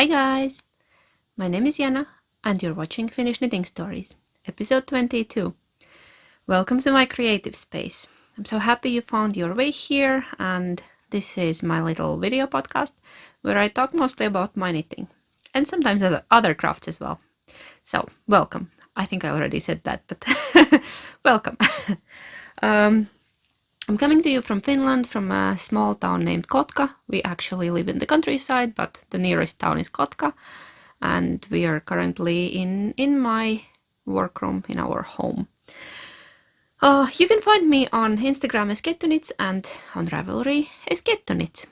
Hi guys! My name is Jana and you're watching Finnish Knitting Stories, episode 22. Welcome to my creative space. I'm so happy you found your way here, and this is my little video podcast where I talk mostly about my knitting and sometimes other crafts as well. So, welcome. I think I already said that, but welcome. I'm coming to you from Finland, from a small town named Kotka. We actually live in the countryside, but the nearest town is Kotka. And we are currently in my workroom, in our home. You can find me on Instagram as Kettoknits and on Ravelry as Kettoknits.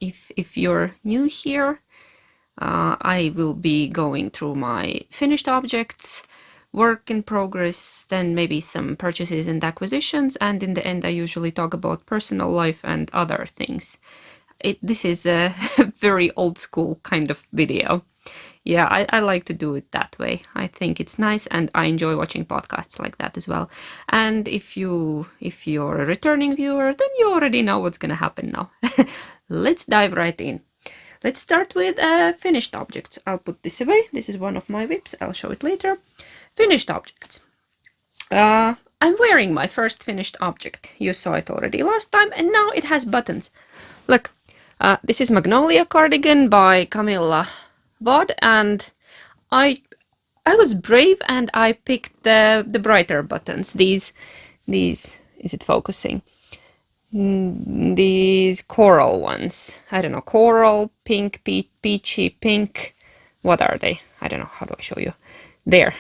If you're new here, I will be going through my finished objects, work in progress, then maybe some purchases and acquisitions, and in the end I usually talk about personal life and other things. This is a very old school kind of video. Yeah, I like to do it that way. I think it's nice and I enjoy watching podcasts like that as well. And if you're a returning viewer, then you already know what's gonna happen now. Let's dive right in. Let's start with finished objects. I'll put this away. This is one of my whips. I'll show it later. Finished objects. I'm wearing my first finished object. You saw it already last time, and now it has buttons. Look, this is Magnolia Cardigan by Camilla Vod, and I was brave and I picked the brighter buttons. These is it focusing? These coral ones. I don't know, coral, pink, peachy, pink. What are they? I don't know. How do I show you? There.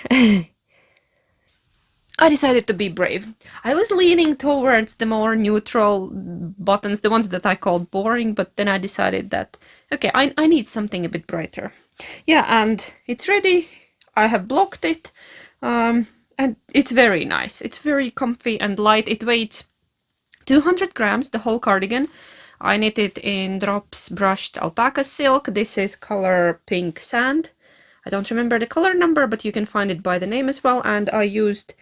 I decided to be brave. I was leaning towards the more neutral buttons, the ones that I called boring, but then I decided that, okay, I need something a bit brighter. Yeah, and it's ready. I have blocked it, and it's very nice. It's very comfy and light. It weighs 200 grams, the whole cardigan. I knit it in drops brushed alpaca silk. This is color pink sand. I don't remember the color number, but you can find it by the name as well, and I used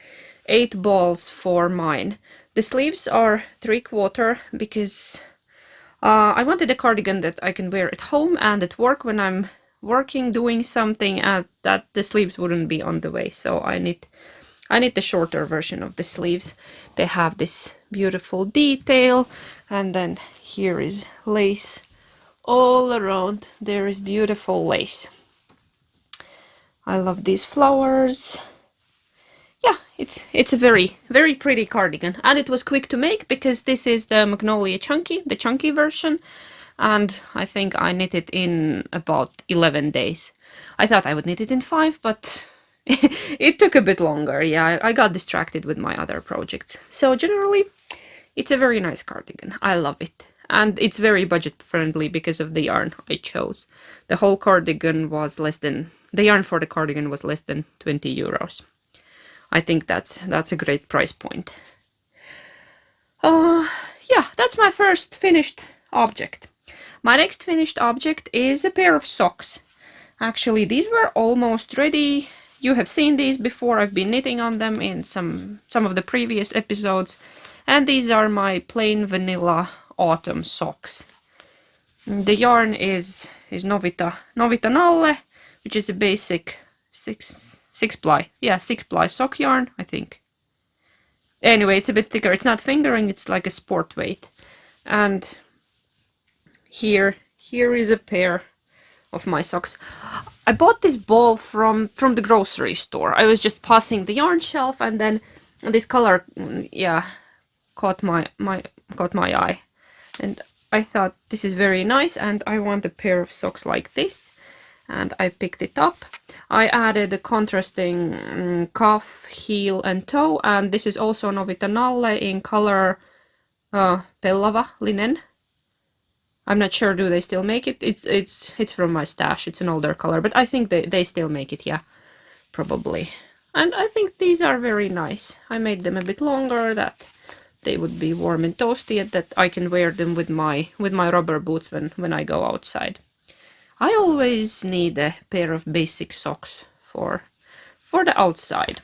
8 balls for mine. The sleeves are 3/4 because I wanted a cardigan that I can wear at home and at work when I'm working, doing something, and that the sleeves wouldn't be on the way. So I knit the shorter version of the sleeves. They have this beautiful detail, and then here is lace all around. There is beautiful lace. I love these flowers. Yeah, it's a very, very pretty cardigan, and it was quick to make because this is the Magnolia Chunky, the chunky version, and I think I knit it in about 11 days. I thought I would knit it in 5, but it took a bit longer. Yeah, I got distracted with my other projects. So generally, it's a very nice cardigan. I love it. And it's very budget friendly because of the yarn I chose. The whole cardigan was the yarn for the cardigan was less than 20 euros. I think that's a great price point. Yeah, that's my first finished object. My next finished object is a pair of socks. Actually, these were almost ready. You have seen these before. I've been knitting on them in some of the previous episodes. And these are my plain vanilla autumn socks. The yarn is Novita Nalle, which is a basic 6-ply. Yeah, 6-ply sock yarn, I think. Anyway, it's a bit thicker. It's not fingering, it's like a sport weight. And here is a pair of my socks. I bought this ball from the grocery store. I was just passing the yarn shelf, and then this color, yeah, caught my eye, and I thought this is very nice, and I want a pair of socks like this, and I picked it up. I added a contrasting cuff, heel, and toe, and this is also Novita Nalle in color Pellava linen. I'm not sure, do they still make it? It's from my stash. It's an older color, but I think they still make it, yeah, probably. And I think these are very nice. I made them a bit longer that they would be warm and toasty, and that I can wear them with my rubber boots when I go outside. I always need a pair of basic socks for the outside.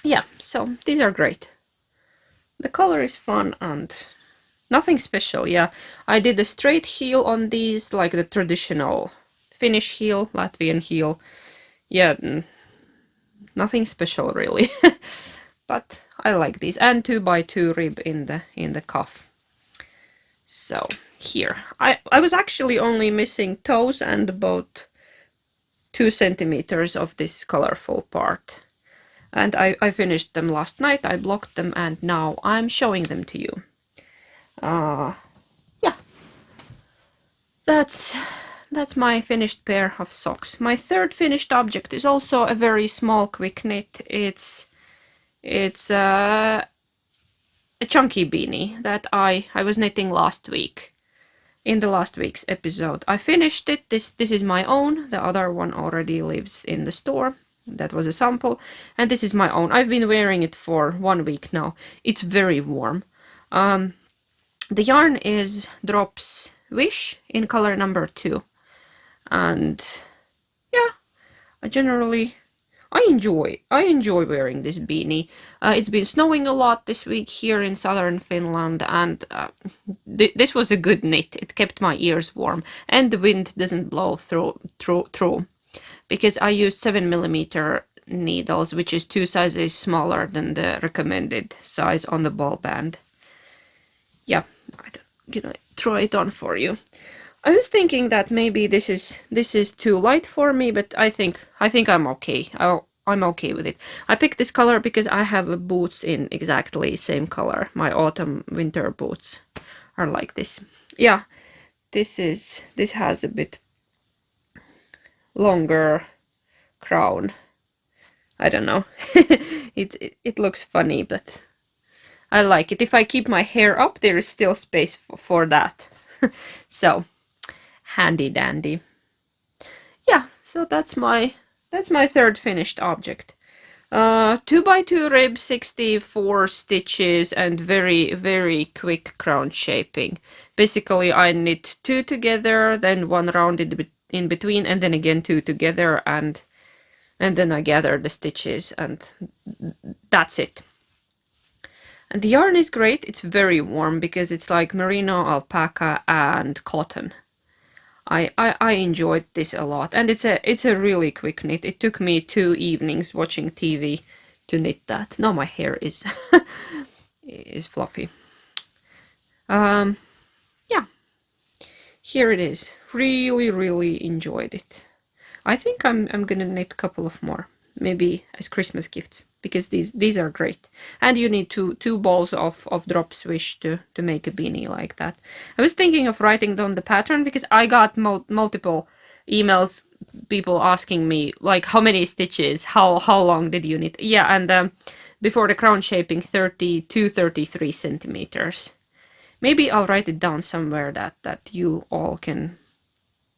Yeah, so these are great. The color is fun and nothing special. Yeah, I did a straight heel on these, like the traditional Finnish heel, Latvian heel. Yeah, nothing special really. But I like these, and 2x2 rib in the cuff. So here, I was actually only missing toes and about 2 centimeters of this colorful part, and I finished them last night. I blocked them, and now I'm showing them to you. Yeah, that's my finished pair of socks. My third finished object is also a very small quick knit. It's a chunky beanie that I was knitting last week. In the last week's episode, I finished it. This is my own. The other one already lives in the store. That was a sample, and this is my own. I've been wearing it for 1 week now. It's very warm. The yarn is Drops Wish in color number 2, and yeah, I enjoy wearing this beanie. It's been snowing a lot this week here in southern Finland, and this was a good knit. It kept my ears warm, and the wind doesn't blow through because I used 7mm needles, which is 2 sizes smaller than the recommended size on the ball band. Yeah, I'm gonna try it on for you. I was thinking that maybe this is too light for me, but I think I'm okay. I'm okay with it. I picked this color because I have boots in exactly same color. My autumn winter boots are like this. Yeah, this has a bit longer crown. I don't know. It looks funny, but I like it. If I keep my hair up, there is still space for that. So handy dandy. Yeah, so that's my third finished object. 2x2 rib, 64 stitches, and very, very quick crown shaping. Basically, I knit 2 together, then 1 rounded in between, and then again 2 together, and then I gather the stitches, and that's it. And the yarn is great. It's very warm because it's like merino, alpaca, and cotton. I enjoyed this a lot, and it's a really quick knit. It took me 2 evenings watching TV to knit that. Now my hair is is fluffy. Yeah, here it is. Really enjoyed it. I think I'm gonna knit a couple of more, maybe as Christmas gifts, because these are great. And you need two balls of Drops Wish to make a beanie like that. I was thinking of writing down the pattern because I got multiple emails, people asking me like how many stitches, how long did you knit? Yeah, and before the crown shaping, 33 centimeters. Maybe I'll write it down somewhere that you all can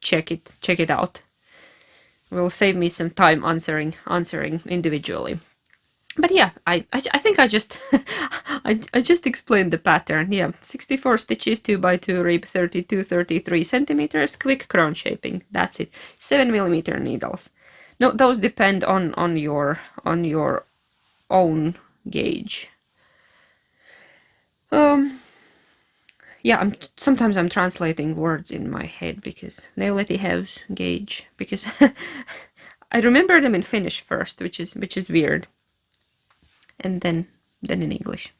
check it out. Will save me some time answering individually. But yeah, I think I just I just explained the pattern. Yeah, 64 stitches, 2x2 rib, 33 centimeters, quick crown shaping. That's it. 7mm needles. No, those depend on your own gauge. Yeah, sometimes I'm translating words in my head because Neuleti house gauge, because I remember them in Finnish first, which is weird, and then in English.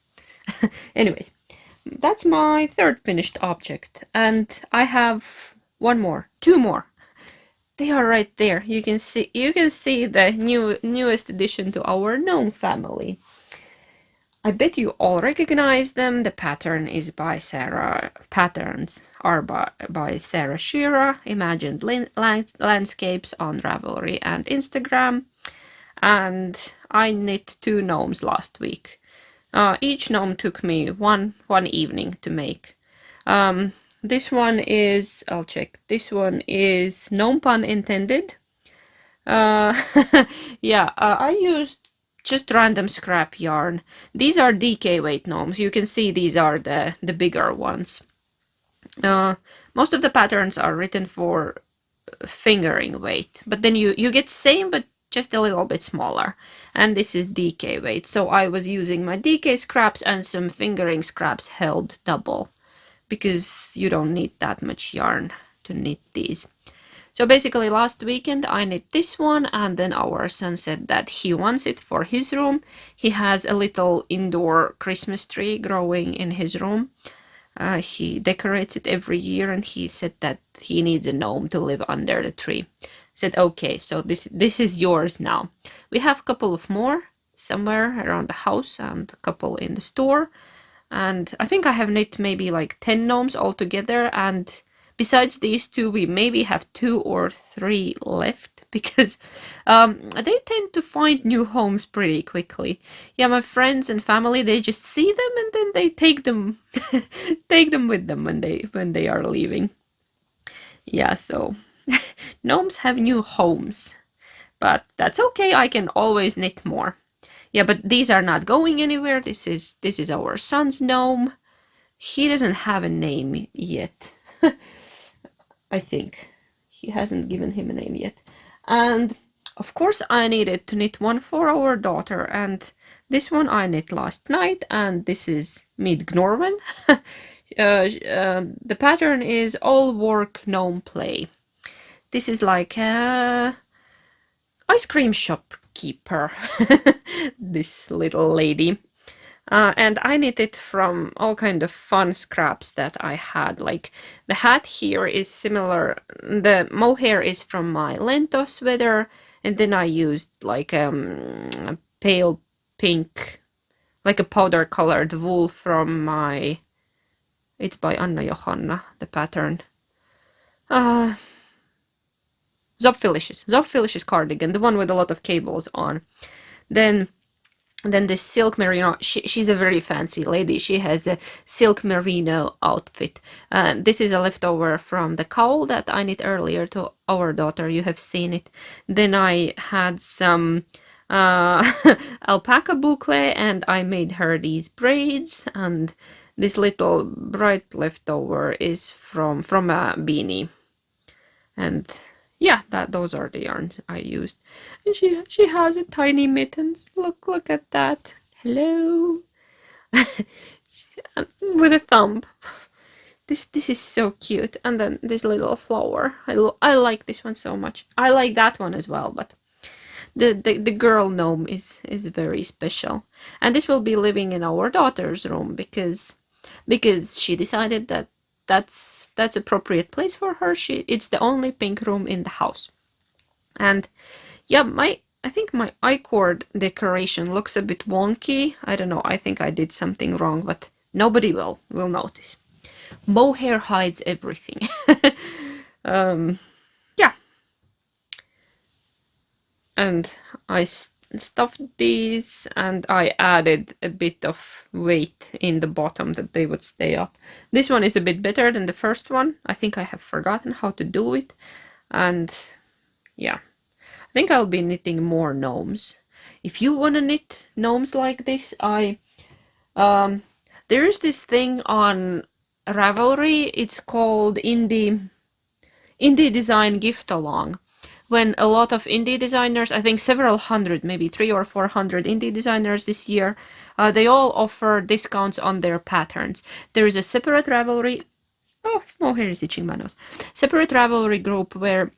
Anyways, that's my third finished object, and I have two more. They are right there. You can see the newest addition to our gnome family. I bet you all recognize them. The pattern is by Sarah. Patterns are by Sarah Shearer. Imagined landscapes on Ravelry and Instagram. And I knit 2 gnomes last week. Each gnome took me one evening to make. This one is, I'll check. This one is no pun intended. Yeah, I used just random scrap yarn. These are DK weight gnomes. You can see these are the bigger ones. Most of the patterns are written for fingering weight, but then you get same but just a little bit smaller. And this is DK weight, so I was using my DK scraps and some fingering scraps held double, because you don't need that much yarn to knit these. So basically last weekend I knit this one, and then our son said that he wants it for his room. He has a little indoor Christmas tree growing in his room. He decorates it every year, and he said that he needs a gnome to live under the tree. I said, okay, so this is yours now. We have a couple of more somewhere around the house and a couple in the store. And I think I have knit maybe like 10 gnomes altogether, and besides these two, we maybe have 2 or 3 left, because they tend to find new homes pretty quickly. Yeah, my friends and family, they just see them and then they take them take them with them when they are leaving. Yeah, so gnomes have new homes, but that's okay. I can always knit more. Yeah, but these are not going anywhere. This is our son's gnome. He doesn't have a name yet. I think he hasn't given him a name yet. And of course I needed to knit one for our daughter, and this one I knit last night, and this is Midgnorven. The pattern is All Work Gnome Play. This is like a ice cream shop keeper, this little lady. And I knit it from all kind of fun scraps that I had. Like the hat here is similar. The mohair is from my Lento sweater, and then I used like a pale pink, like a powder colored wool from my. It's by Anna Johanna, the pattern. Zopfilish's cardigan, the one with a lot of cables on. Then this silk merino, she's a very fancy lady. She has a silk merino outfit. This is a leftover from the cowl that I knit earlier to our daughter. You have seen it. Then I had some alpaca boucle, and I made her these braids, and this little bright leftover is from a beanie. And yeah, those are the yarns I used. And she has a tiny mittens. Look at that. Hello. With a thumb. This is so cute. And then this little flower. I like this one so much. I like that one as well, but the girl gnome is very special. And this will be living in our daughter's room because she decided that that's appropriate place for her. It's the only pink room in the house. And yeah, I think my I-cord decoration looks a bit wonky. I don't know, I think I did something wrong, but nobody will notice. Mohair hides everything. Yeah. And I stuffed these, and I added a bit of weight in the bottom that they would stay up. This one is a bit better than the first one. I think I have forgotten how to do it. And yeah, I think I'll be knitting more gnomes. If you want to knit gnomes like this, there is this thing on Ravelry. It's called Indie Design Gift Along. When a lot of indie designers, I think several hundred, maybe 300 or 400 indie designers this year, they all offer discounts on their patterns. There is a separate Ravelry, hair is itching my nose, separate Ravelry group where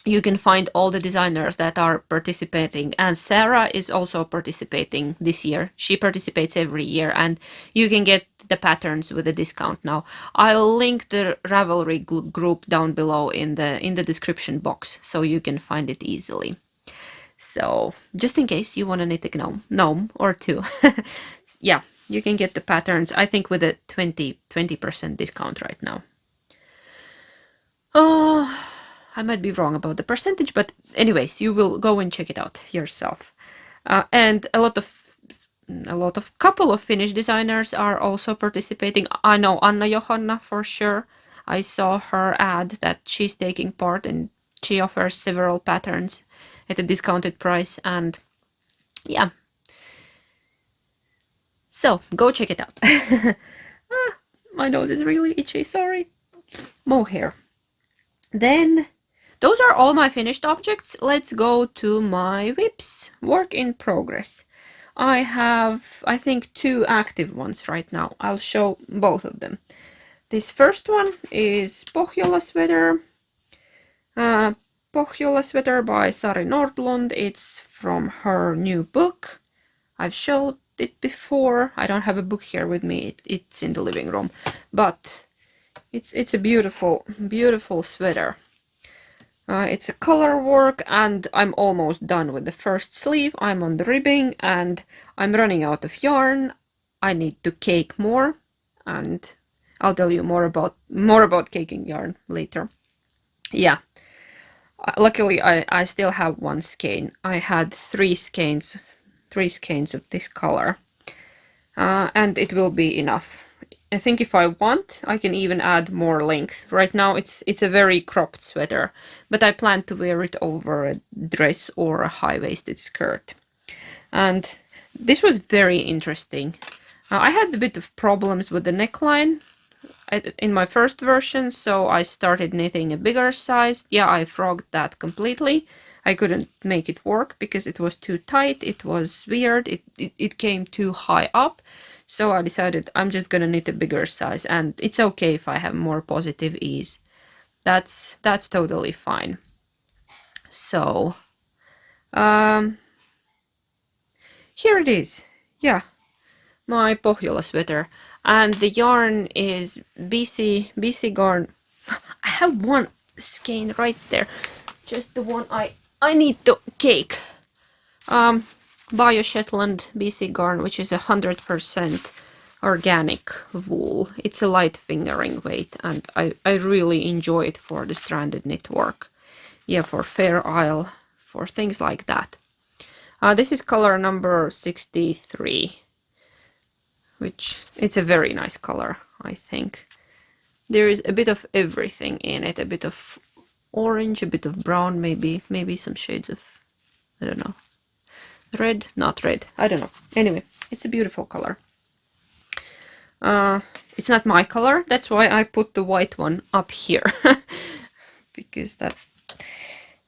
you can find all the designers that are participating, and Sarah is also participating this year. She participates every year, and you can get the patterns with a discount now. I'll link the Ravelry group down below in the description box, so you can find it easily. So just in case you want to knit a gnome or two, yeah, you can get the patterns, I think, with a 20% discount right now. Oh, I might be wrong about the percentage, but anyways, you will go and check it out yourself. And a couple of Finnish designers are also participating. I know Anna Johanna for sure. I saw her ad that she's taking part, and she offers several patterns at a discounted price. And yeah, so go check it out. My nose is really itchy, sorry. Mohair. Then those are all my finished objects. Let's go to my whips. Work in progress. I have, I think, 2 active ones right now. I'll show both of them. This first one is Pohjola sweater. Pohjola sweater by Sari Nordlund. It's from her new book. I've showed it before. I don't have a book here with me. It's in the living room, but it's a beautiful, beautiful sweater. It's a color work, and I'm almost done with the first sleeve. I'm on the ribbing, and I'm running out of yarn. I need to cake more, and I'll tell you more about caking yarn later. Yeah. Luckily, I still have one skein. I had three skeins of this color, and it will be enough. I think if I want, I can even add more length. Right now it's a very cropped sweater, but I plan to wear it over a dress or a high-waisted skirt. And this was very interesting. I had a bit of problems with the neckline in my first version, so I started knitting a bigger size. Yeah, I frogged that completely. I couldn't make it work because it was too tight, it was weird, it came too high up. So I decided I'm just gonna knit a bigger size, and it's okay if I have more positive ease. That's totally fine. So here it is. Yeah, my Pohjola sweater, and the yarn is BC garn. I have one skein right there, just the one I need to cake. Bio Shetland BC garn, which is 100% organic wool. It's a light fingering weight, and I really enjoy it for the stranded knit work. Yeah, for Fair Isle, for things like that. This is color number 63, which it's a very nice color, I think. There is a bit of everything in it, a bit of orange, a bit of brown, maybe some shades of, I don't know, red, not red, I don't know. Anyway, it's a beautiful color. It's not my color, that's why I put the white one up here. Because that,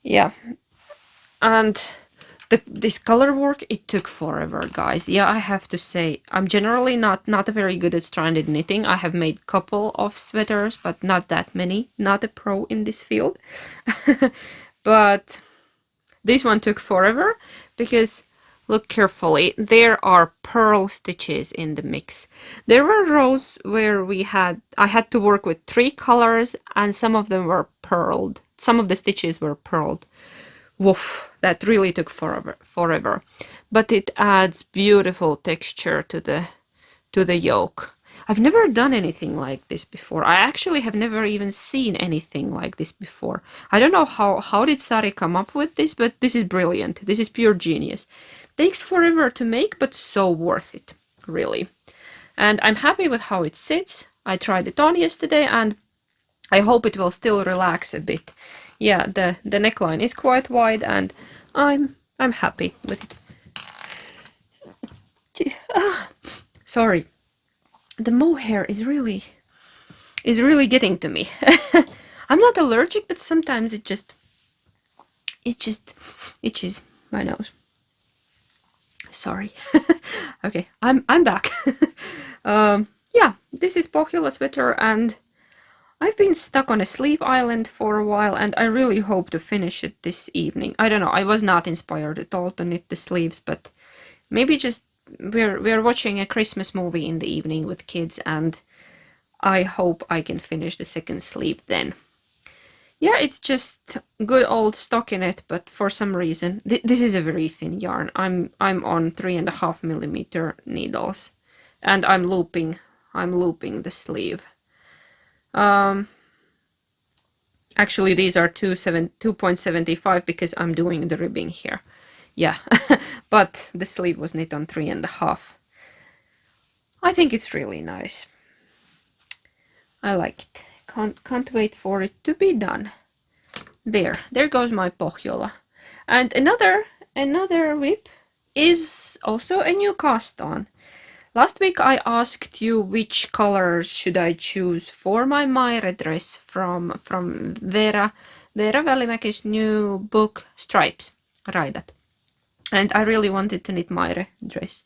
yeah. And this color work, it took forever, guys. Yeah, I have to say, I'm generally not very good at stranded knitting. I have made a couple of sweaters, but not that many. Not a pro in this field. But this one took forever because, look carefully, there are purl stitches in the mix. There were rows where I had to work with 3 colors, and some of them were purled. Some of the stitches were purled. Woof, that really took forever. But it adds beautiful texture to the yoke. I've never done anything like this before. I actually have never even seen anything like this before. I don't know how did Sari come up with this, but this is brilliant. This is pure genius. Takes forever to make, but so worth it, really. And I'm happy with how it sits. I tried it on yesterday, and I hope it will still relax a bit. Yeah, the neckline is quite wide, and I'm happy with it. Sorry, the mohair is really getting to me. I'm not allergic, but sometimes it just itches my nose. Sorry. Okay, I'm back. Yeah, this is Pohjola sweater, and I've been stuck on a sleeve island for a while, and I really hope to finish it this evening. I don't know, I was not inspired at all to knit the sleeves, but maybe just we're watching a Christmas movie in the evening with kids, and I hope I can finish the second sleeve then. Yeah, it's just good old stockinette, but for some reason this is a very thin yarn. I'm on 3.5mm needles, and I'm looping the sleeve. Actually, these are 2.75 because I'm doing the ribbing here. Yeah, but the sleeve was knit on 3.5. I think it's really nice. I like it. Can't wait for it to be done. There goes my Pohjola. And another whip is also a new cast on. Last week I asked you which colors should I choose for my Maire dress from Veera Välimäki's new book Stripes, Raidat. And I really wanted to knit Maire dress.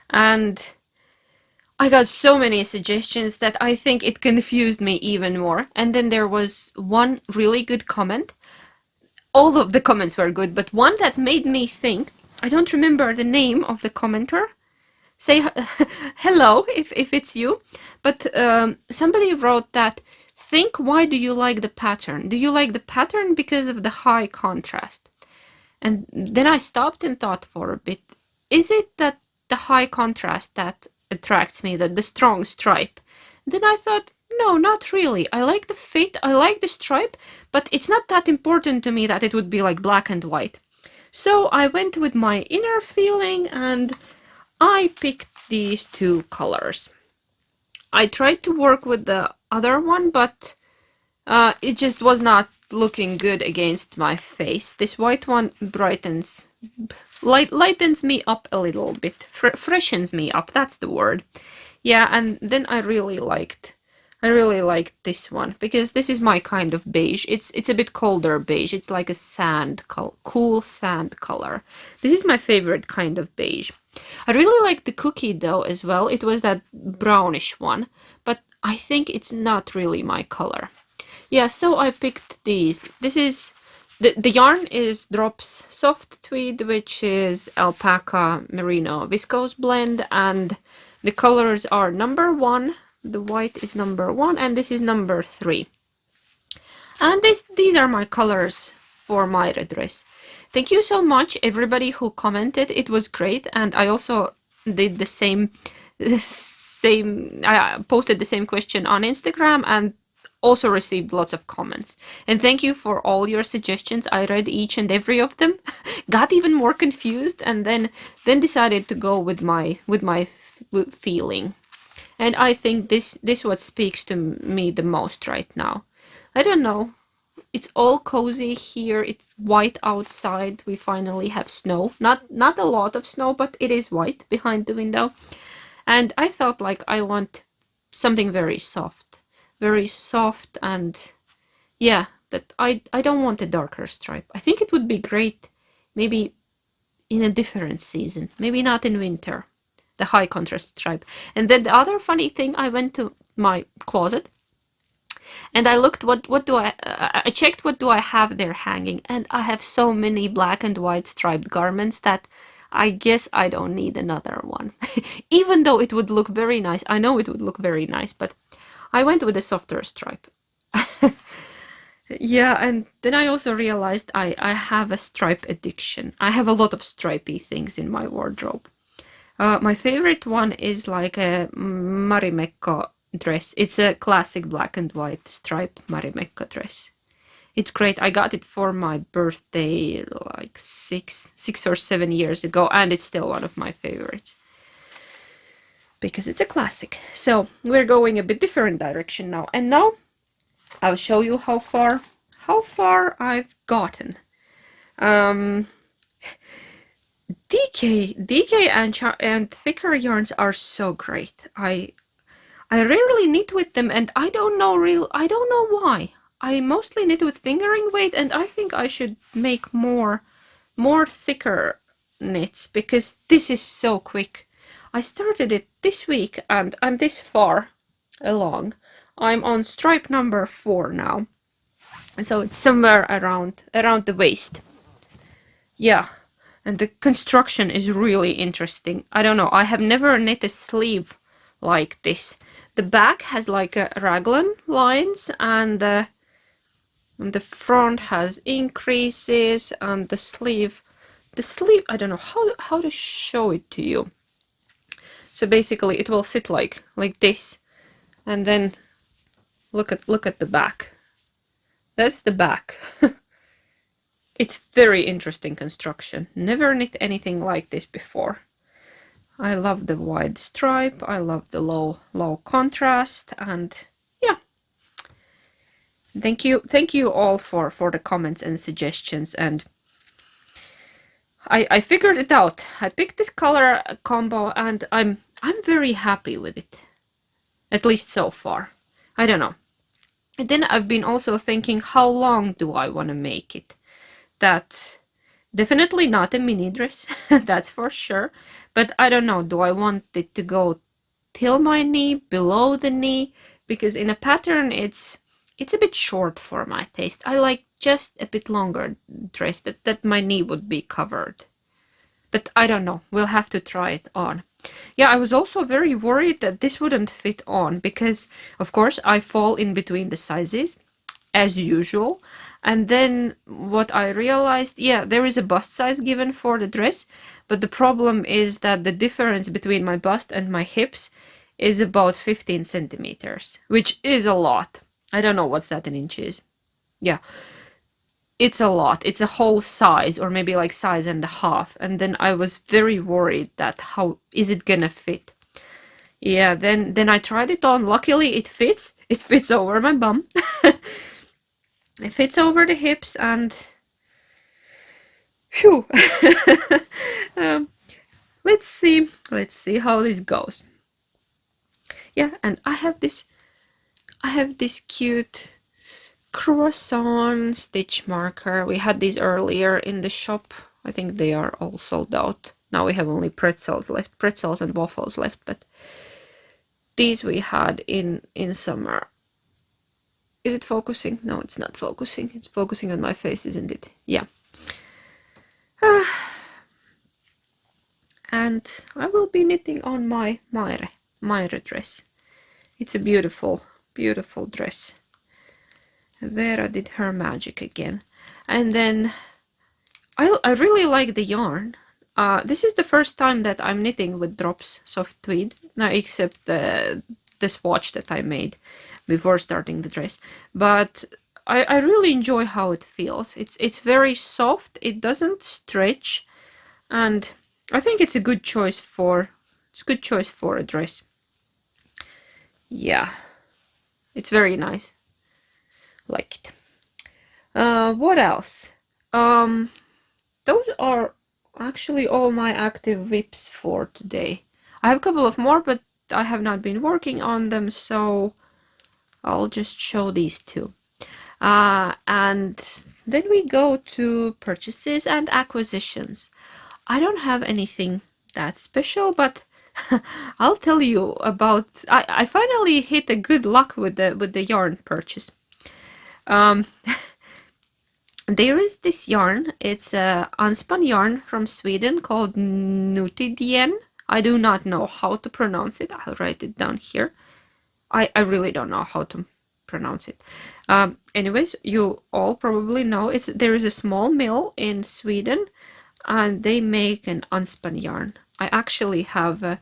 And I got so many suggestions that I think it confused me even more. And then there was one really good comment all of the comments were good, but one that made me think, I don't remember the name of the commenter. Say hello if it's you, but somebody wrote that, think, why do you like the pattern? Do you like the pattern because of the high contrast? And then I stopped and thought for a bit. Is it that the high contrast that attracts me, that the strong stripe? Then I thought, no, not really. I like the fit, I like the stripe, but it's not that important to me that it would be like black and white. So I went with my inner feeling and I picked these two colors. I tried to work with the other one, but it just was not looking good against my face. This white one lightens me up a little bit, freshens me up, that's the word. Yeah, and then I really liked this one because this is my kind of beige. It's a bit colder beige. It's like a cool sand color. This is my favorite kind of beige. I really like the cookie though as well. It was that brownish one, but I think it's not really my color. Yeah, so I picked these. This is the yarn is Drops Soft Tweed, which is alpaca merino viscose blend, and the colors are number 1. The white is number 1, and this is number 3. And these are my colors for my red dress. Thank you so much, everybody who commented. It was great, and I also did the same. I posted the same question on Instagram, and also received lots of comments. And thank you for all your suggestions. I read each and every of them, got even more confused, and then decided to go with my feeling. And I think this what speaks to me the most right now. I don't know. It's all cozy here. It's white outside. We finally have snow. Not a lot of snow, but it is white behind the window. And I felt like I want something very soft. Very soft, and yeah, that I don't want a darker stripe. I think it would be great maybe in a different season. Maybe not in winter. The high contrast stripe. And then the other funny thing, I went to my closet and I looked what do I checked what do I have there hanging, and I have so many black and white striped garments that I guess I don't need another one. Even though it would look very nice. I know it would look very nice, but I went with a softer stripe. Yeah, and then I also realized I have a stripe addiction. I have a lot of stripy things in my wardrobe. My favorite one is like a Marimekko dress. It's a classic black and white striped Marimekko dress. It's great. I got it for my birthday like 6 or 7 years ago, and it's still one of my favorites because it's a classic. So we're going a bit different direction now, and now I'll show you how far I've gotten. DK and thicker yarns are so great. I rarely knit with them, and I don't know why. I mostly knit with fingering weight, and I think I should make more thicker knits because this is so quick. I started it this week and I'm this far along. I'm on stripe number 4 now. So it's somewhere around the waist. Yeah, and the construction is really interesting. I don't know, I have never knit a sleeve like this. The back has like a raglan lines, and the front has increases, and the sleeve, I don't know how to show it to you. So basically it will sit like this, and then look at the back. That's the back. It's very interesting construction. Never knit anything like this before. I love the wide stripe, I love the low contrast, and yeah. Thank you all for the comments and suggestions, and I figured it out. I picked this color combo and I'm very happy with it. At least so far. I don't know. And then I've been also thinking, how long do I want to make it? That's definitely not a mini dress, that's for sure. But I don't know, do I want it to go till my knee, below the knee? Because in a pattern it's it's a bit short for my taste. I like just a bit longer dress that my knee would be covered. But I don't know, we'll have to try it on. Yeah, I was also very worried that this wouldn't fit on because, of course, I fall in between the sizes, as usual. And then what I realized, yeah, there is a bust size given for the dress, but the problem is that the difference between my bust and my hips is about 15 centimeters, which is a lot. I don't know what's that in inches. Yeah, it's a lot. It's a whole size, or maybe like size and a half. And then I was very worried that how is it gonna fit? Yeah, then I tried it on. Luckily it fits. It fits over my bum. It fits over the hips and phew. um, let's see how this goes. Yeah, and I have this cute croissant stitch marker. We had these earlier in the shop. I think they are all sold out. Now we have only pretzels and waffles left, but these we had in summer. Is it focusing? No, it's not focusing. It's focusing on my face, isn't it? Yeah. And I will be knitting on my Maire dress. It's a beautiful, beautiful dress. Vera did her magic again. And then I really like the yarn. This is the first time that I'm knitting with drops soft tweed, now except the swatch that I made before starting the dress. But I really enjoy how it feels. It's very soft, it doesn't stretch, and I think it's a good choice for a dress. Yeah, it's very nice. Like it. What else? Those are actually all my active whips for today. I have a couple of more, but I have not been working on them, so I'll just show these two. And then we go to purchases and acquisitions. I don't have anything that special, but I'll tell you about. I finally hit a good luck with the yarn purchase. There is this yarn. It's a unspun yarn from Sweden called Nutidien. I do not know how to pronounce it. I'll write it down here. I really don't know how to pronounce it. Anyways, you all probably know there is a small mill in Sweden, and they make an unspun yarn. I actually have a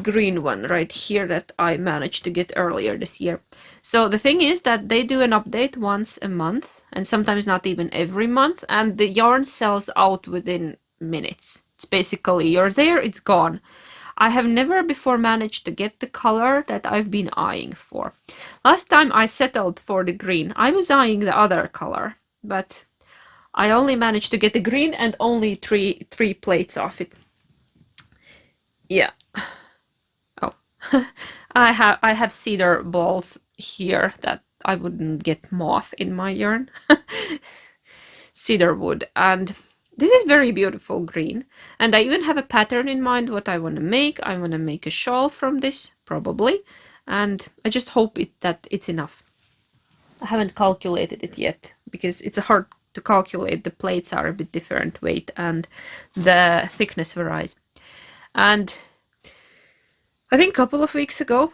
green one right here that I managed to get earlier this year. So the thing is that they do an update once a month, and sometimes not even every month, and the yarn sells out within minutes. It's basically, you're there, it's gone. I have never before managed to get the color that I've been eyeing for. Last time I settled for the green. I was eyeing the other color, but I only managed to get the green and only three plates of it. Yeah. Oh, I have cedar balls here that I wouldn't get moth in my yarn. Cedar wood, and this is very beautiful green, and I even have a pattern in mind what I want to make. I want to make a shawl from this, probably, and I just hope that it's enough. I haven't calculated it yet, because it's hard to calculate. The plates are a bit different weight, and the thickness varies. And I think a couple of weeks ago,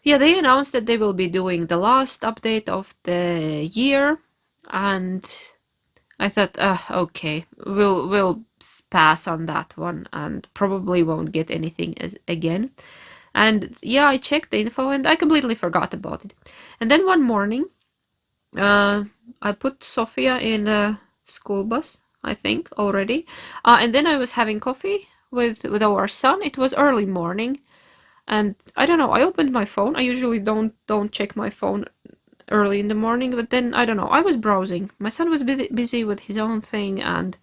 yeah, they announced that they will be doing the last update of the year, and I thought, okay, we'll pass on that one and probably won't get anything again. And yeah, I checked the info and I completely forgot about it. And then one morning, I put Sophia in the school bus, I think, already. And then I was having coffee with our son. It was early morning, and I don't know, I opened my phone. I usually don't check my phone early in the morning, but then I don't know, I was browsing. My son was busy with his own thing, and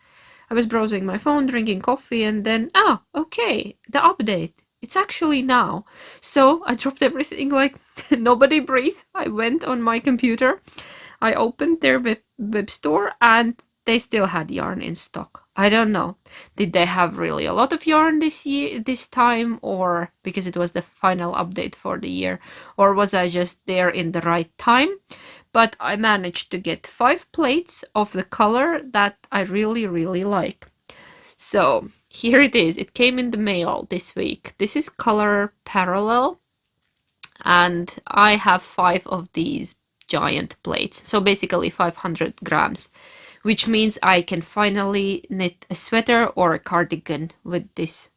I was browsing my phone, drinking coffee, and then okay, the update, it's actually now. So I dropped everything like nobody breathe. I went on my computer, I opened their web store, and they still had yarn in stock. I don't know, did they have really a lot of yarn this time, or because it was the final update for the year, or was I just there in the right time? but I managed to get 5 plates of the color that I really, really like. So here it is. It came in the mail this week. This is color parallel, and I have 5 of these giant plates. So basically 500 grams, which means I can finally knit a sweater or a cardigan with this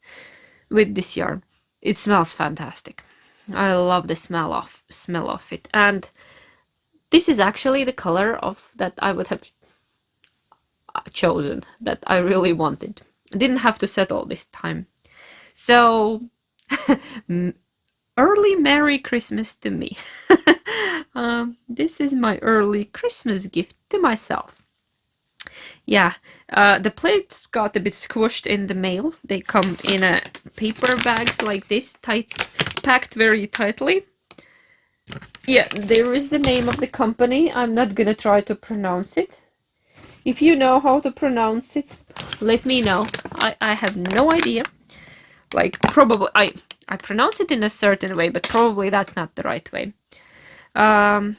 yarn. It smells fantastic. I love the smell of it, and this is actually the color of that I would have chosen, that I really wanted. I didn't have to settle this time. So early Merry Christmas to me. This is my early Christmas gift to myself. Yeah, the plates got a bit squished in the mail. They come in a paper bags like this, packed very tightly. Yeah, there is the name of the company. I'm not gonna try to pronounce it. If you know how to pronounce it, let me know. I have no idea. Like, probably I pronounce it in a certain way, but probably that's not the right way. Yeah.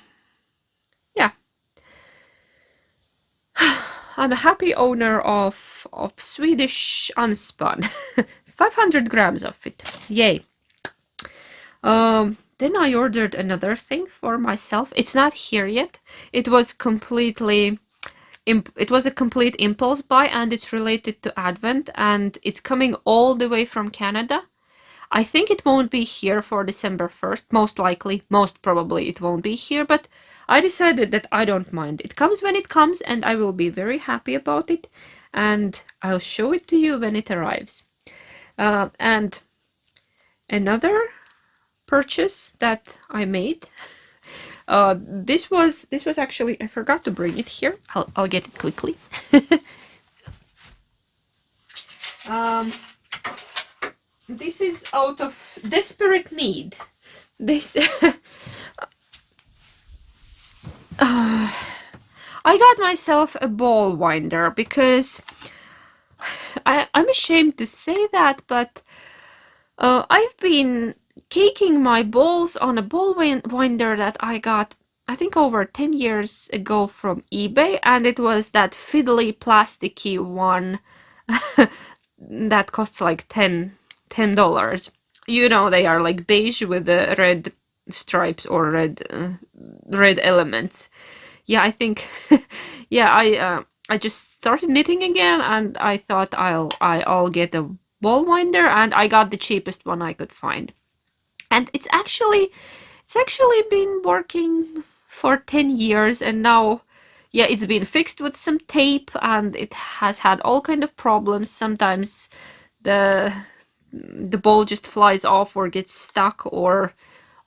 I'm a happy owner of Swedish unspun. 500 grams of it. Yay. Then I ordered another thing for myself. It's not here yet. It was a complete impulse buy, and it's related to Advent, and it's coming all the way from Canada. I think it won't be here for December 1st, most probably it won't be here, but I decided that I don't mind. It comes when it comes, and I will be very happy about it, and I'll show it to you when it arrives. And another purchase that I made, this was actually, I forgot to bring it here. I'll get it quickly. This is out of desperate need. This I got myself a ball winder because I'm ashamed to say that, but I've been caking my balls on a ball winder that I got, I think, over 10 years ago from eBay, and it was that fiddly plasticky one that costs like $10. You know, they are like beige with the red stripes or red elements. Yeah, I think yeah, I just started knitting again, and I thought I'll get a ball winder, and I got the cheapest one I could find. And it's actually been working for 10 years, and now, yeah, it's been fixed with some tape, and it has had all kind of problems. Sometimes the ball just flies off or gets stuck, or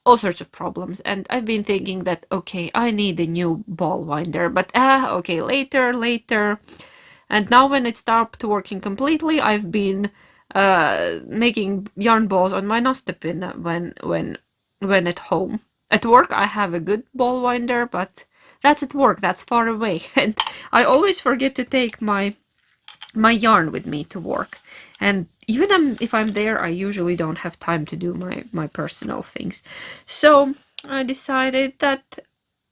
all sorts of problems. And I've been thinking that, okay, I need a new ball winder, but okay, later. And now when it stopped working completely, I've been making yarn balls on my nostepin when at home. At work I have a good ball winder, but that's at work, that's far away, and I always forget to take my yarn with me to work. And even if I'm there, I usually don't have time to do my personal things. So I decided that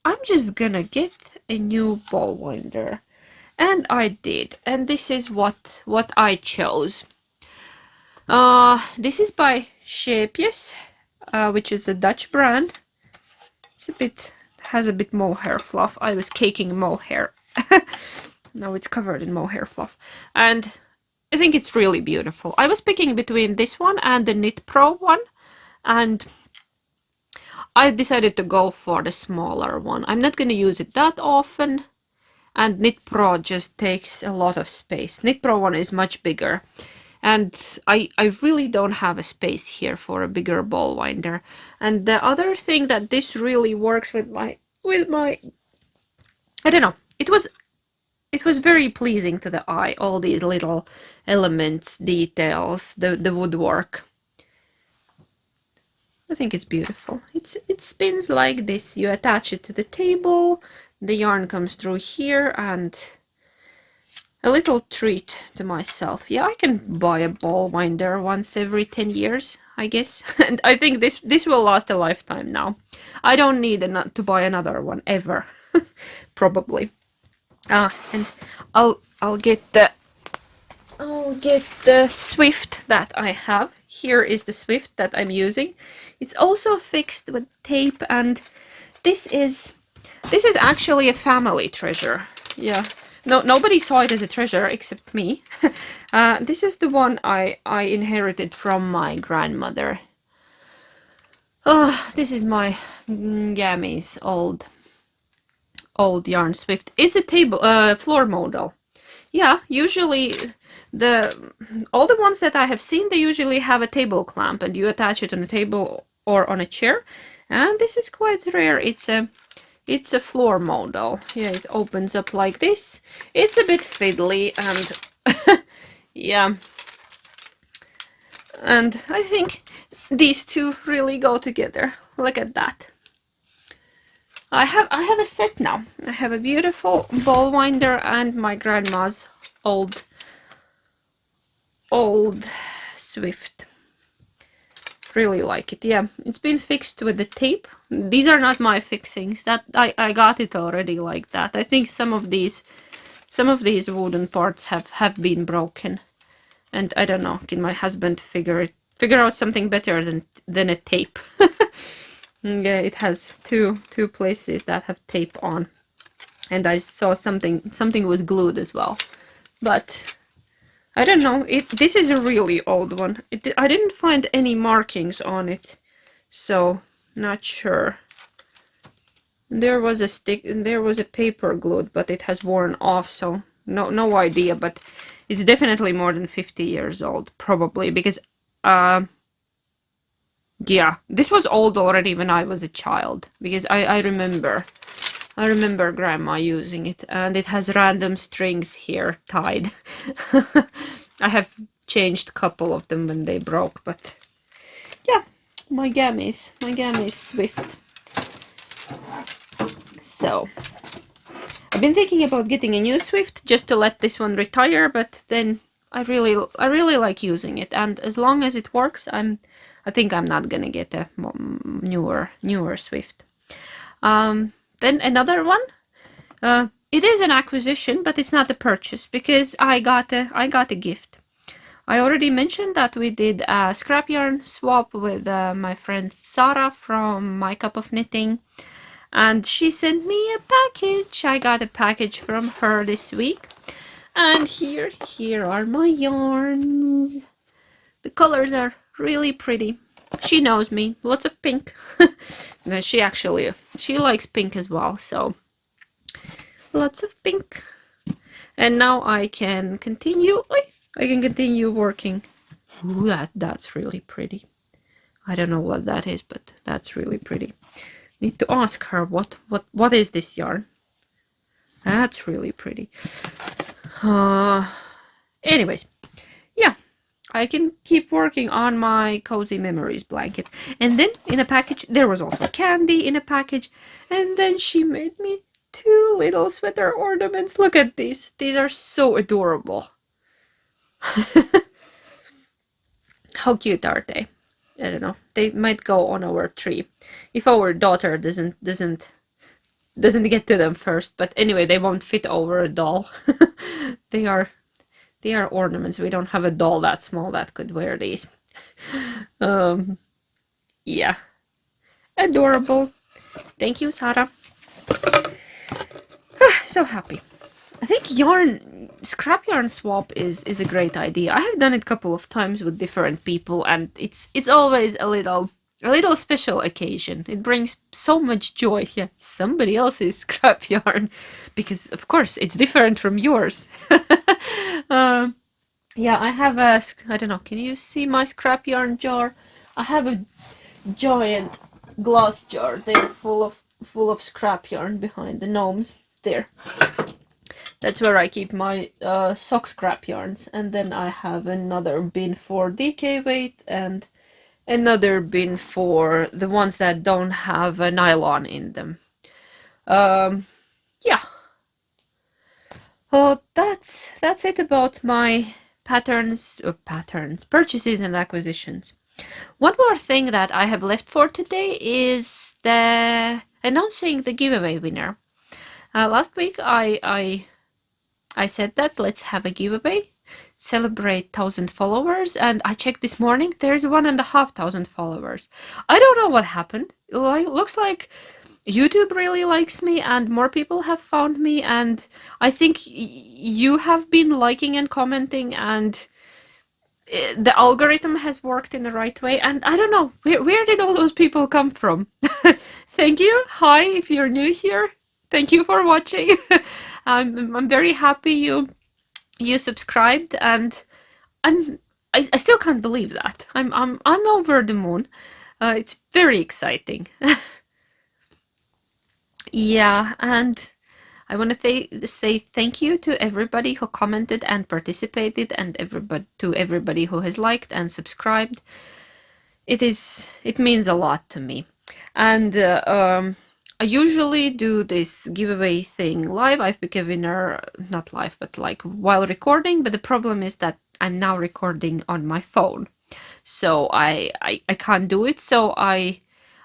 I'm just gonna get a new ball winder. And I did. And this is what I chose. This is by Scheepjes, which is a Dutch brand. Has a bit mohair fluff. I was caking mohair. Now it's covered in mohair fluff. And I think it's really beautiful. I was picking between this one and the Knit Pro one, and I decided to go for the smaller one. I'm not going to use it that often, and Knit Pro just takes a lot of space. Knit Pro one is much bigger, and I really don't have a space here for a bigger ball winder. And the other thing that this really works with my I don't know, it was very pleasing to the eye, all these little elements, details, the woodwork. I think it's beautiful. It spins like this. You attach it to the table, the yarn comes through here, and a little treat to myself. Yeah, I can buy a ball winder once every 10 years, I guess. And I think this will last a lifetime now. I don't need to buy another one ever. probably. And I'll get the Swift that I have. Here is the Swift that I'm using. It's also fixed with tape, and this is actually a family treasure. Yeah, nobody saw it as a treasure except me. This is the one I inherited from my grandmother. This is my Gammy's old yarn Swift. It's a floor model. Yeah, usually all the ones that I have seen, they usually have a table clamp and you attach it on a table or on a chair. And this is quite rare. It's a floor model. Yeah, it opens up like this. It's a bit fiddly and yeah. And I think these two really go together. Look at that. I have a set now. I have a beautiful ball winder and my grandma's old Swift. Really like it. Yeah, it's been fixed with the tape. These are not my fixings. That I got it already like that. I think some of these wooden parts have been broken, and I don't know. Can my husband figure out something better than a tape? Yeah, it has two places that have tape on, and I saw something was glued as well, but I don't know. This is a really old one. I didn't find any markings on it, so not sure. There was a paper glued, but it has worn off, so no idea. But it's definitely more than 50 years old, probably, because yeah, this was old already when I was a child, because I remember grandma using it, and it has random strings here tied. I have changed a couple of them when they broke, but yeah, my Gammy's Swift. So I've been thinking about getting a new Swift just to let this one retire, but then I really like using it, and as long as it works, I think I'm not gonna get a newer Swift. Then another one. It is an acquisition, but it's not a purchase because I got a gift. I already mentioned that we did a scrap yarn swap with my friend Sarah from My Cup of Knitting, and she sent me a package. I got a package from her this week, and here are my yarns. The colors are really pretty. She knows me. Lots of pink. She likes pink as well, so lots of pink. And now I can continue. I can continue working. Ooh, that's really pretty. I don't know what that is, but that's really pretty. Need to ask her what is this yarn. That's really pretty. Anyways, yeah. I can keep working on my Cozy Memories blanket. And then in a package, there was also candy in a package. And then she made me 2 little sweater ornaments. Look at these. These are so adorable. How cute are they? I don't know. They might go on our tree if our daughter doesn't get to them first. But anyway, they won't fit over a doll. They are ornaments. We don't have a doll that small that could wear these. Yeah. Adorable. Thank you, Sarah. So happy. I think scrap yarn swap is a great idea. I have done it a couple of times with different people, and it's always a little special occasion. It brings so much joy. Yeah, somebody else's scrap yarn, because of course it's different from yours. Yeah, I have I don't know, can you see my scrap yarn jar? I have a giant glass jar there full of scrap yarn behind the gnomes there. That's where I keep my sock scrap yarns, and then I have another bin for DK weight and another bin for the ones that don't have a nylon in them. Yeah. Oh, that's it about my purchases and acquisitions. One more thing that I have left for today is announcing the giveaway winner. Last week I said that let's have a giveaway, celebrate 1,000 followers, and I checked this morning, there's 1,500 followers. I don't know what happened. It looks like YouTube really likes me and more people have found me, and I think you have been liking and commenting, and the algorithm has worked in the right way, and I don't know, where did all those people come from? Thank you. Hi, if you're new here. Thank you for watching. I'm very happy you subscribed, and I still can't believe that. I'm over the moon. It's very exciting. Yeah, and I want to say thank you to everybody who commented and participated, and everybody who has liked and subscribed. It means a lot to me, and I usually do this giveaway thing live. I've become a winner, not live, but like while recording. But the problem is that I'm now recording on my phone, so I can't do it. So I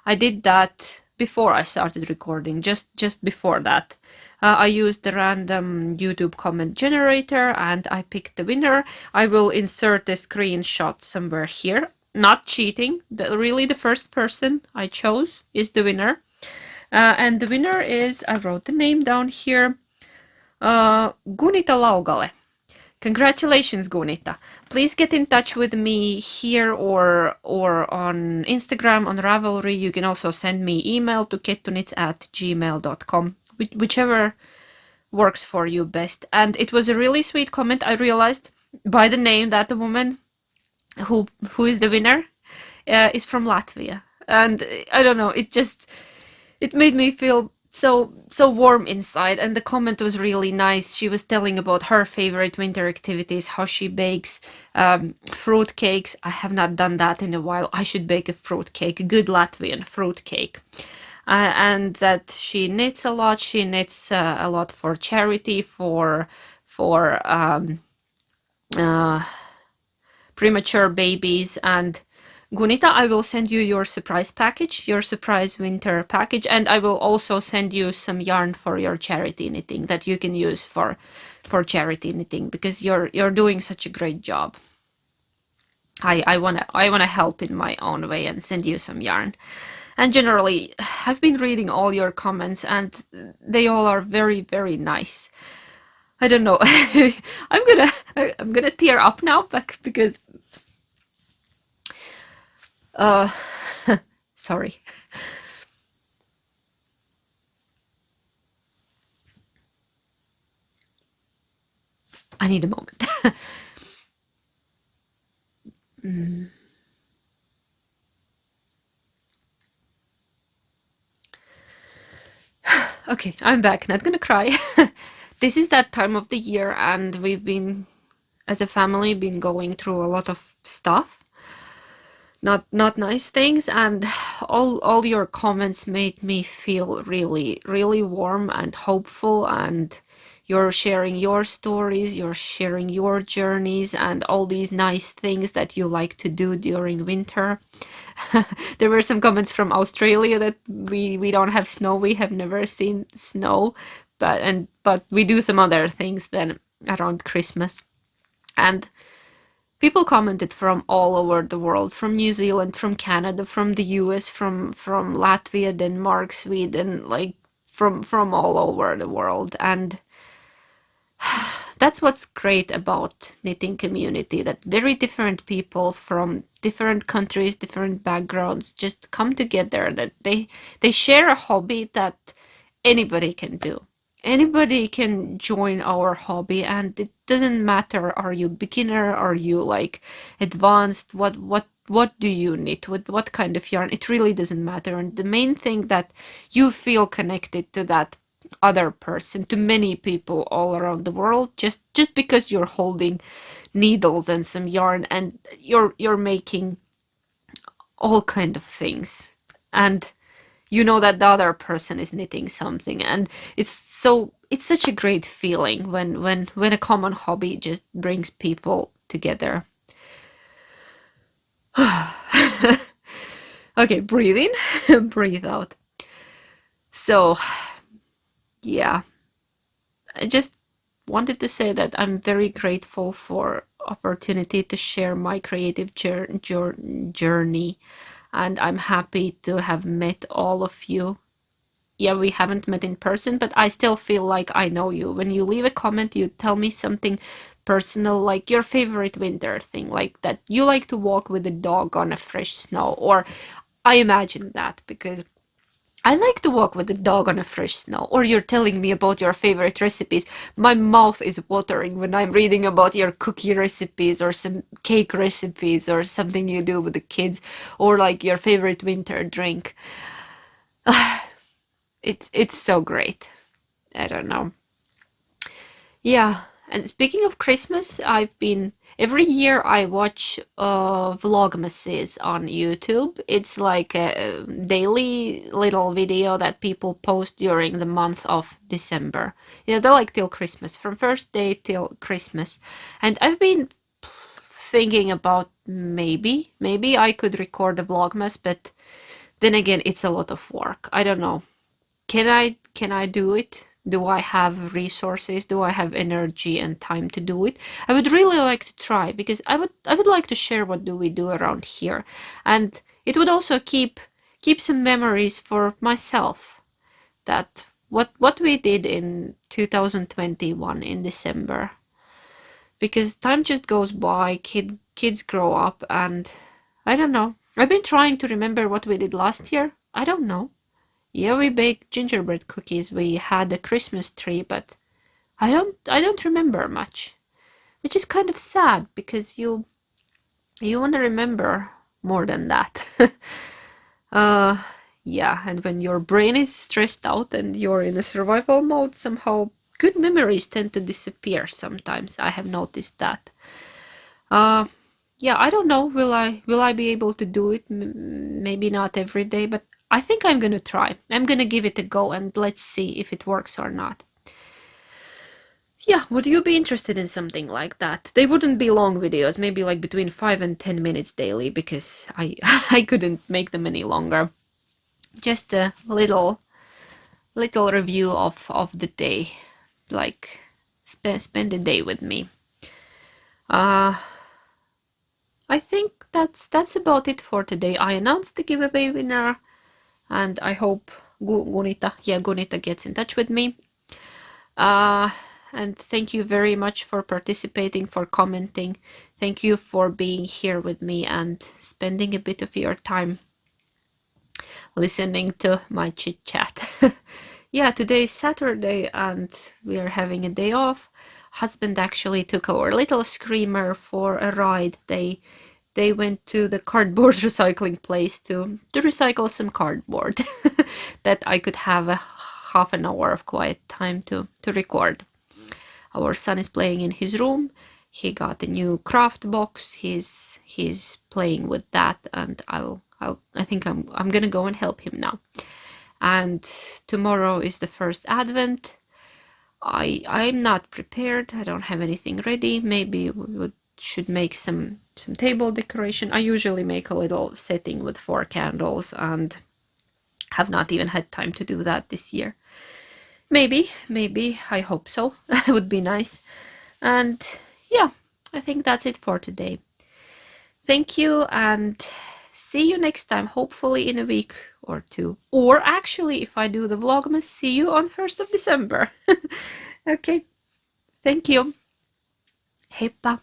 did that before I started recording, just before that. I used the random YouTube comment generator and I picked the winner. I will insert a screenshot somewhere here. Not cheating. Really, the first person I chose is the winner. And the winner is, I wrote the name down here, Gunita Laugale. Congratulations, Gunita. Please get in touch with me here or on Instagram, on Ravelry. You can also send me email to kettunits@gmail.com, whichever works for you best. And it was a really sweet comment. I realized by the name that the woman who is the winner is from Latvia. And I don't know, it made me feel so warm inside, and the comment was really nice. She was telling about her favorite winter activities, how she bakes fruit cakes. I have not done that in a while. I should bake a fruit cake, a good Latvian fruit cake. And that she knits a lot. She knits a lot for charity, for premature babies. And Gunita, I will send you your surprise package, your surprise winter package, and I will also send you some yarn for your charity knitting that you can use for charity knitting, because you're doing such a great job. I wanna help in my own way and send you some yarn. And generally, I've been reading all your comments and they all are very, very nice. I don't know. I'm gonna tear up now, because sorry. I need a moment. Okay, I'm back. Not gonna cry. This is that time of the year, and we've been, as a family, been going through a lot of stuff. Not nice things, and all your comments made me feel really, really warm and hopeful, and you're sharing your stories, you're sharing your journeys, and all these nice things that you like to do during winter. There were some comments from Australia that we don't have snow, we have never seen snow, but we do some other things then around Christmas. And people commented from all over the world, from New Zealand, from Canada, from the US, from Latvia, Denmark, Sweden, like from all over the world. And that's what's great about knitting community, that very different people from different countries, different backgrounds just come together, that they share a hobby that anybody can do. Anybody can join our hobby, and it doesn't matter, are you beginner, are you like advanced, what do you knit, what kind of yarn, it really doesn't matter. And the main thing that you feel connected to that other person, to many people all around the world, just because you're holding needles and some yarn, and you're making all kind of things, and you know that the other person is knitting something, and it's such a great feeling when a common hobby just brings people together. Okay, breathe in, breathe out. So yeah, I just wanted to say that I'm very grateful for opportunity to share my creative journey, and I'm happy to have met all of you. Yeah, we haven't met in person, but I still feel like I know you. When you leave a comment, you tell me something personal, like your favorite winter thing, like that you like to walk with a dog on a fresh snow, or I imagine that because I like to walk with the dog on a fresh snow. Or you're telling me about your favorite recipes. My mouth is watering when I'm reading about your cookie recipes or some cake recipes or something you do with the kids, or like your favorite winter drink. It's so great. I don't know. Yeah, and speaking of Christmas, I've been every year I watch vlogmases on YouTube. It's like a daily little video that people post during the month of December. Yeah, they're like till Christmas, from first day till Christmas. And I've been thinking about maybe I could record a vlogmas, but then again, it's a lot of work. I don't know. Can I do it? Do I have resources? Do I have energy and time to do it? I would really like to try because I would like to share what do we do around here, and it would also keep some memories for myself, that what we did in 2021 in December, because time just goes by, kids grow up, and I don't know. I've been trying to remember what we did last year. I don't know. Yeah, we baked gingerbread cookies. We had a Christmas tree, but I don't remember much, which is kind of sad because you want to remember more than that. uh yeah, and when your brain is stressed out and you're in a survival mode, somehow good memories tend to disappear sometimes. I have noticed that. Uh yeah, I don't know. Will I be able to do it? Maybe not every day, but I think I'm gonna try. I'm gonna give it a go and let's see if it works or not. Yeah, would you be interested in something like that? They wouldn't be long videos, maybe like between 5 and 10 minutes daily, because I I couldn't make them any longer. Just a little review of the day, like spend a day with me. Uh I think that's about it for today. I announced the giveaway winner, and I hope Gunita gets in touch with me. Uh, and thank you very much for participating, for commenting. Thank you for being here with me and spending a bit of your time listening to my chit chat. Yeah, today is Saturday and we are having a day off. Husband actually took our little screamer for a ride. They went to the cardboard recycling place to recycle some cardboard that I could have a half an hour of quiet time to record. Our son is playing in his room. He got a new craft box. He's playing with that, and I think I'm gonna go and help him now. And tomorrow is the first Advent. I'm not prepared. I don't have anything ready. Maybe we should make some table decoration. I usually make a little setting with 4 candles and have not even had time to do that this year. Maybe, I hope so. It would be nice. And yeah, I think that's it for today. Thank you and see you next time, hopefully in a week or two. Or actually, if I do the vlogmas, see you on 1st of December. Okay, thank you. Heippa!